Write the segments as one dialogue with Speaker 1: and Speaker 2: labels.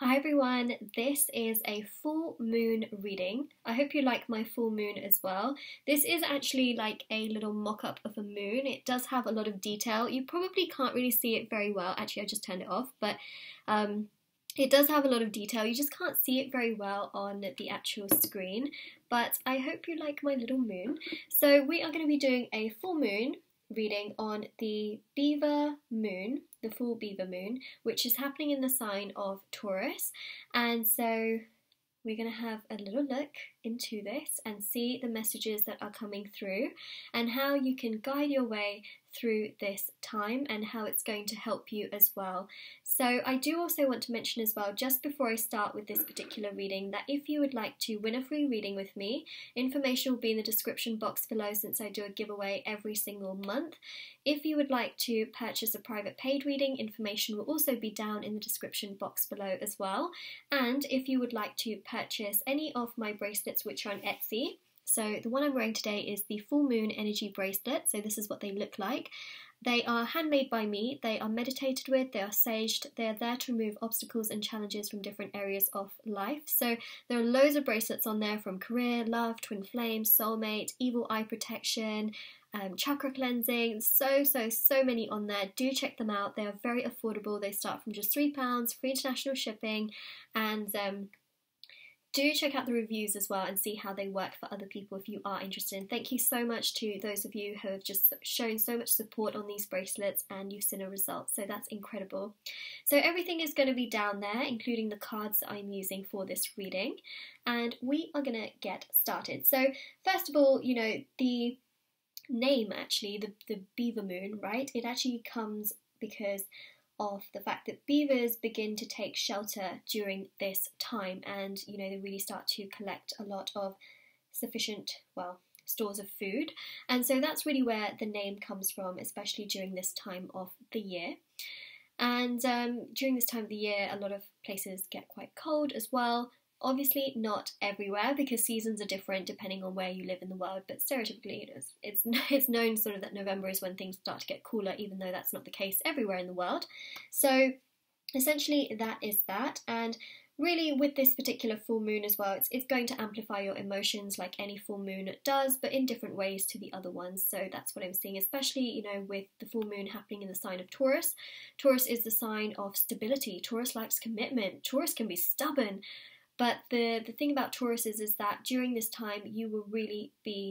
Speaker 1: Hi everyone, this is a full moon reading. I hope you like my full moon as well. This is actually like a little mock-up of a moon. It does have a lot of detail. You probably can't really see it very well. Actually, I just turned it off, but it does have a lot of detail. You just can't see it very well on the actual screen, but I hope you like my little moon. So we are going to be doing a full moon reading on the Beaver moon, the full Beaver moon, which is happening in the sign of Taurus. And so we're going to have a little look into this and see the messages that are coming through and how you can guide your way through this time and how it's going to help you as well. So I do also want to mention as well, just before I start with this particular reading, that if you would like to win a free reading with me, information will be in the description box below since I do a giveaway every single month. If you would like to purchase a private paid reading, information will also be down in the description box below as well. And if you would like to purchase any of my bracelets which are on Etsy, so the one I'm wearing today is the full moon energy bracelet, so this is what they look like. They are handmade by me, they are meditated with, they are saged, they are there to remove obstacles and challenges from different areas of life. So there are loads of bracelets on there from career, love, twin flame, soulmate, evil eye protection, chakra cleansing, so many on there. Do check them out, they are very affordable. They start from just £3, free international shipping, and do check out the reviews as well and see how they work for other people if you are interested. And thank you so much to those of you who have just shown so much support on these bracelets and you've seen a result, so that's incredible. So everything is going to be down there, including the cards that I'm using for this reading, and we are going to get started. So first of all, you know, the name actually, the Beaver moon, right, it actually comes because of the fact that beavers begin to take shelter during this time, and you know, they really start to collect a lot of sufficient, well, stores of food, and so that's really where the name comes from, especially during this time of the year. And during this time of the year, a lot of places get quite cold as well. Obviously not everywhere because seasons are different depending on where you live in the world, but stereotypically it's known sort of that November is when things start to get cooler, even though that's not the case everywhere in the world. So essentially that is that, and really with this particular full moon as well, it's going to amplify your emotions like any full moon does, but in different ways to the other ones. So that's what I'm seeing, especially, you know, with the full moon happening in the sign of Taurus. Taurus is the sign of stability. Taurus likes commitment. Taurus can be stubborn. But the thing about Taurus is that during this time you will be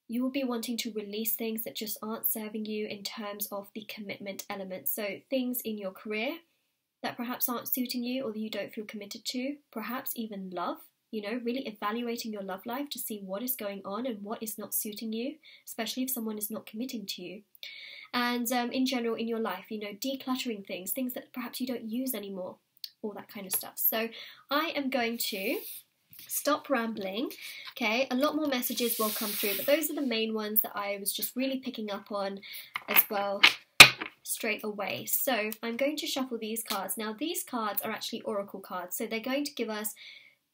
Speaker 1: wanting to release things that just aren't serving you in terms of the commitment element. So things in your career that perhaps aren't suiting you or that you don't feel committed to, perhaps even love, you know, really evaluating your love life to see what is going on and what is not suiting you, especially if someone is not committing to you. And in general in your life, you know, decluttering things that perhaps you don't use anymore, all that kind of stuff. So I am going to stop rambling. Okay, a lot more messages will come through, but those are the main ones that I was just really picking up on as well straight away. So I'm going to shuffle these cards. Now these cards are actually oracle cards, so they're going to give us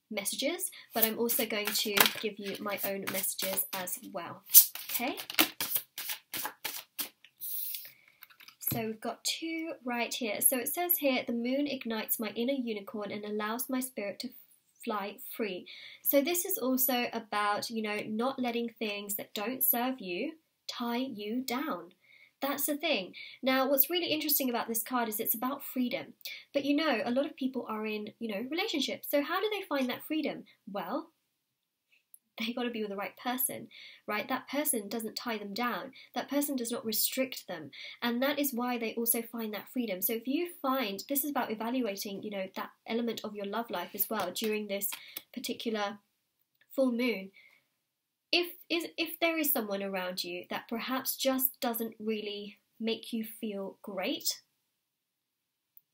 Speaker 1: messages, but I'm also going to give you my own messages as well. Okay, so we've got two right here. So it says here, the moon ignites my inner unicorn and allows my spirit to fly free. So this is also about, you know, not letting things that don't serve you tie you down. That's the thing. Now, what's really interesting about this card is it's about freedom. But you know, a lot of people are in, you know, relationships. So how do they find that freedom? Well, they got to be with the right person, right? That person doesn't tie them down. That person does not restrict them. And that is why they also find that freedom. So if you find, this is about evaluating, you know, that element of your love life as well during this particular full moon. If there is someone around you that perhaps just doesn't really make you feel great,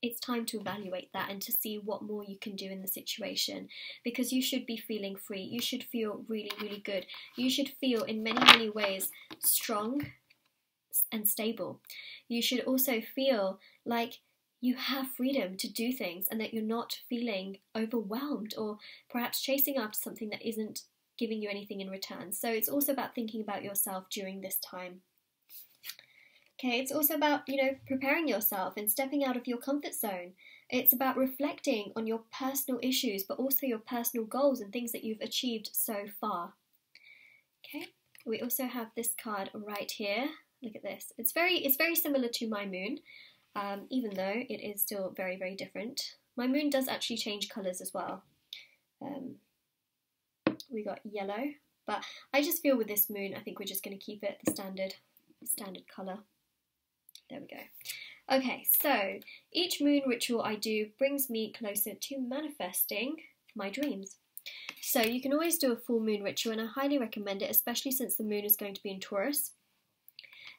Speaker 1: it's time to evaluate that and to see what more you can do in the situation, because you should be feeling free. You should feel really good. You should feel in many ways strong and stable. You should also feel like you have freedom to do things and that you're not feeling overwhelmed or perhaps chasing after something that isn't giving you anything in return. So it's also about thinking about yourself during this time. Okay, it's also about, preparing yourself and stepping out of your comfort zone. It's about reflecting on your personal issues, but also your personal goals and things that you've achieved so far. Okay, we also have this card right here. Look at this. It's very similar to my moon, even though it is still very, very different. My moon does actually change colours as well. We got yellow, but I just feel with this moon, I think we're just going to keep it the standard colour. There we go. Okay, so each moon ritual I do brings me closer to manifesting my dreams. So you can always do a full moon ritual, and I highly recommend it, especially since the moon is going to be in Taurus.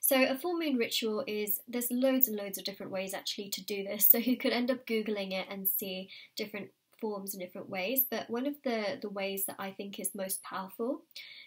Speaker 1: So a full moon ritual there's loads and loads of different ways actually to do this, so you could end up Googling it and see different forms and different ways, but one of the ways that I think is most powerful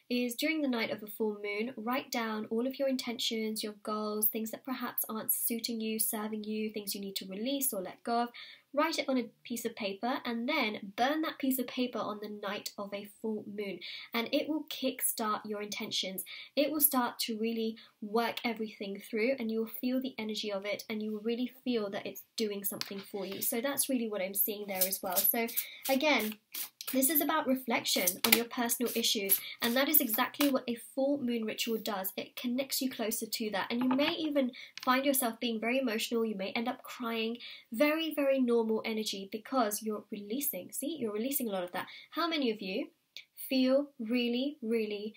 Speaker 1: is during the night of a full moon, write down all of your intentions, your goals, things that perhaps aren't suiting you, serving you, things you need to release or let go of. Write it on a piece of paper and then burn that piece of paper on the night of a full moon, and it will kickstart your intentions. It will start to really work everything through, and you will feel the energy of it, and you will really feel that it's doing something for you. So that's really what I'm seeing there as well. So again, this is about reflection on your personal issues, and that is exactly what a full moon ritual does. It connects you closer to that, and you may even find yourself being very emotional. You may end up crying. Very, very normal energy, because you're releasing. See, you're releasing a lot of that. How many of you feel really, really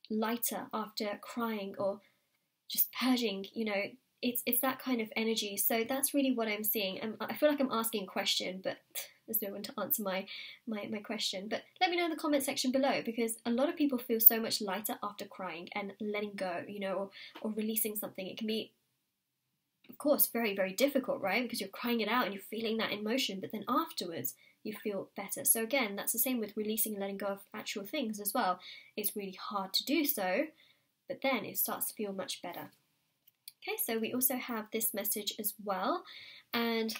Speaker 1: lighter after crying or just purging? It's that kind of energy. So that's really what I'm seeing. I feel like I'm asking a question, but there's no one to answer my question. But let me know in the comment section below, because a lot of people feel so much lighter after crying and letting go, or releasing something. It can be, of course, very, very difficult, right? Because you're crying it out and you're feeling that emotion, but then afterwards you feel better. So again, that's the same with releasing and letting go of actual things as well. It's really hard to do so, but then it starts to feel much better. Okay, so we also have this message as well, and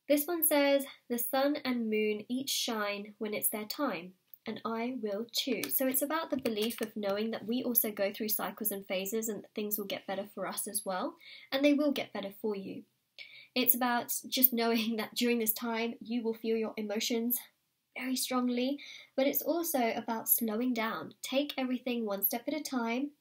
Speaker 1: this one says, the sun and moon each shine when it's their time, and I will too. So it's about the belief of knowing that we also go through cycles and phases, and that things will get better for us as well, and they will get better for you. It's about just knowing that during this time you will feel your emotions very strongly, but it's also about slowing down. Take everything one step at a time.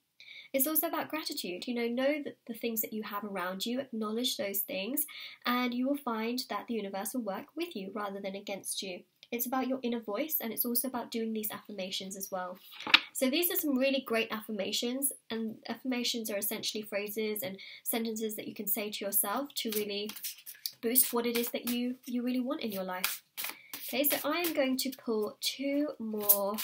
Speaker 1: It's also about gratitude. Know that the things that you have around you, acknowledge those things, and you will find that the universe will work with you rather than against you. It's about your inner voice, and it's also about doing these affirmations as well. So these are some really great affirmations, and affirmations are essentially phrases and sentences that you can say to yourself to really boost what it is that you really want in your life. Okay, so I am going to pull two more.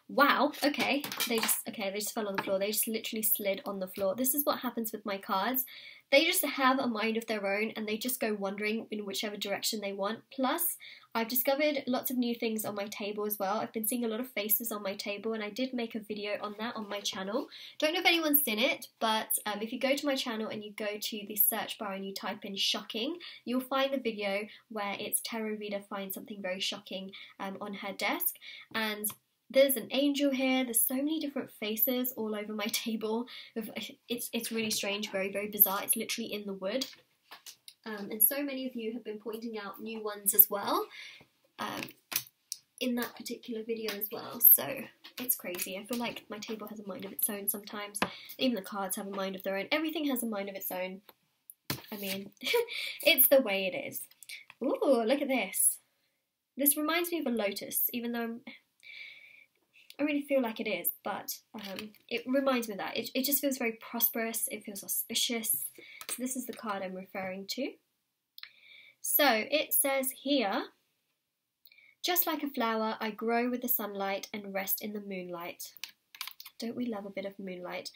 Speaker 1: Wow, okay, they just fell on the floor. They just literally slid on the floor. This is what happens with my cards. They just have a mind of their own, and they just go wandering in whichever direction they want. Plus, I've discovered lots of new things on my table as well. I've been seeing a lot of faces on my table, and I did make a video on that on my channel. Don't know if anyone's seen it, but if you go to my channel and you go to the search bar and you type in shocking, you'll find the video where it's tarot reader finds something very shocking on her desk, and there's an angel here. There's so many different faces all over my table. It's really strange, very, very bizarre. It's literally in the wood. And so many of you have been pointing out new ones as well in that particular video as well. So it's crazy. I feel like my table has a mind of its own sometimes. Even the cards have a mind of their own. Everything has a mind of its own. I mean, it's the way it is. Ooh, look at this. This reminds me of a lotus, even though I really feel like it is, but it reminds me of that. It just feels very prosperous. It feels auspicious. So this is the card I'm referring to. So it says here, just like a flower, I grow with the sunlight and rest in the moonlight. Don't we love a bit of moonlight?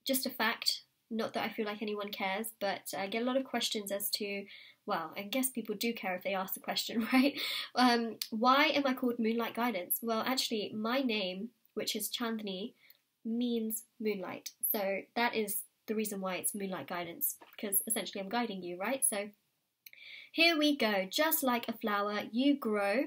Speaker 1: Just a fact, not that I feel like anyone cares, but I get a lot of questions as to, well, I guess people do care if they ask the question, right? Why am I called Moonlight Guidance? Well, actually, my name, which is Chandni, means moonlight. So that is the reason why it's Moonlight Guidance, because essentially I'm guiding you, right? So here we go. Just like a flower, you grow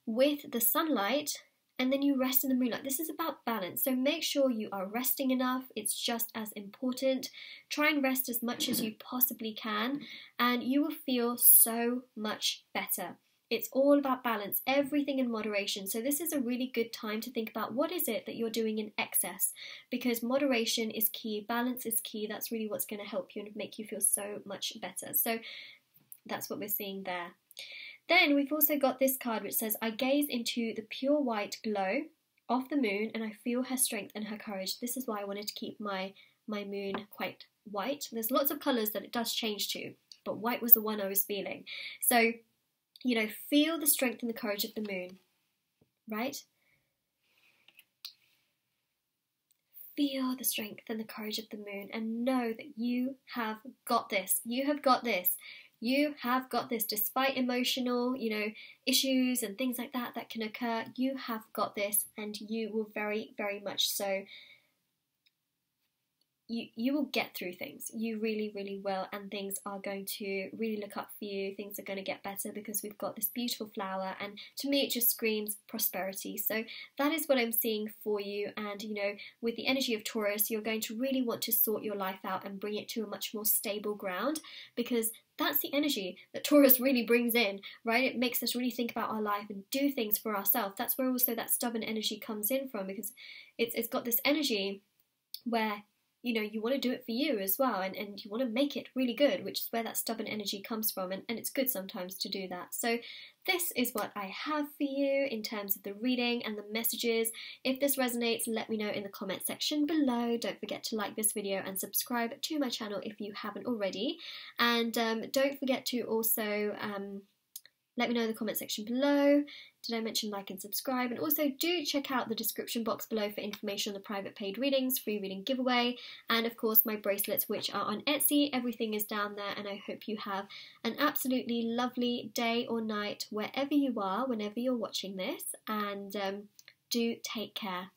Speaker 1: with the sunlight and then you rest in the moonlight. This is about balance, so make sure you are resting enough. It's just as important. Try and rest as much as you possibly can, and you will feel so much better. It's all about balance, everything in moderation. So this is a really good time to think about what is it that you're doing in excess, because moderation is key, balance is key. That's really what's going to help you and make you feel so much better. So that's what we're seeing there. Then we've also got this card which says, I gaze into the pure white glow of the moon and I feel her strength and her courage. This is why I wanted to keep my moon quite white. There's lots of colours that it does change to, but white was the one I was feeling. So, you know, feel the strength and the courage of the moon, right? Feel the strength and the courage of the moon and know that you have got this. You have got this. You have got this. Despite emotional, issues and things like that that can occur, you have got this, and you will very, very much so. You will get through things. You really, really will, and things are going to really look up for you. Things are going to get better because we've got this beautiful flower, and to me it just screams prosperity. So that is what I'm seeing for you, and with the energy of Taurus, you're going to really want to sort your life out and bring it to a much more stable ground, because that's the energy that Taurus really brings in, right? It makes us really think about our life and do things for ourselves. That's where also that stubborn energy comes in from, because it's got this energy where you want to do it for you as well, and you want to make it really good, which is where that stubborn energy comes from, and it's good sometimes to do that. So this is what I have for you in terms of the reading and the messages. If this resonates, let me know in the comment section below. Don't forget to like this video and subscribe to my channel if you haven't already, and don't forget to also let me know in the comment section below. Did I mention like and subscribe? And also do check out the description box below for information on the private paid readings, free reading giveaway, and of course my bracelets, which are on Etsy. Everything is down there, and I hope you have an absolutely lovely day or night wherever you are, whenever you're watching this, and do take care.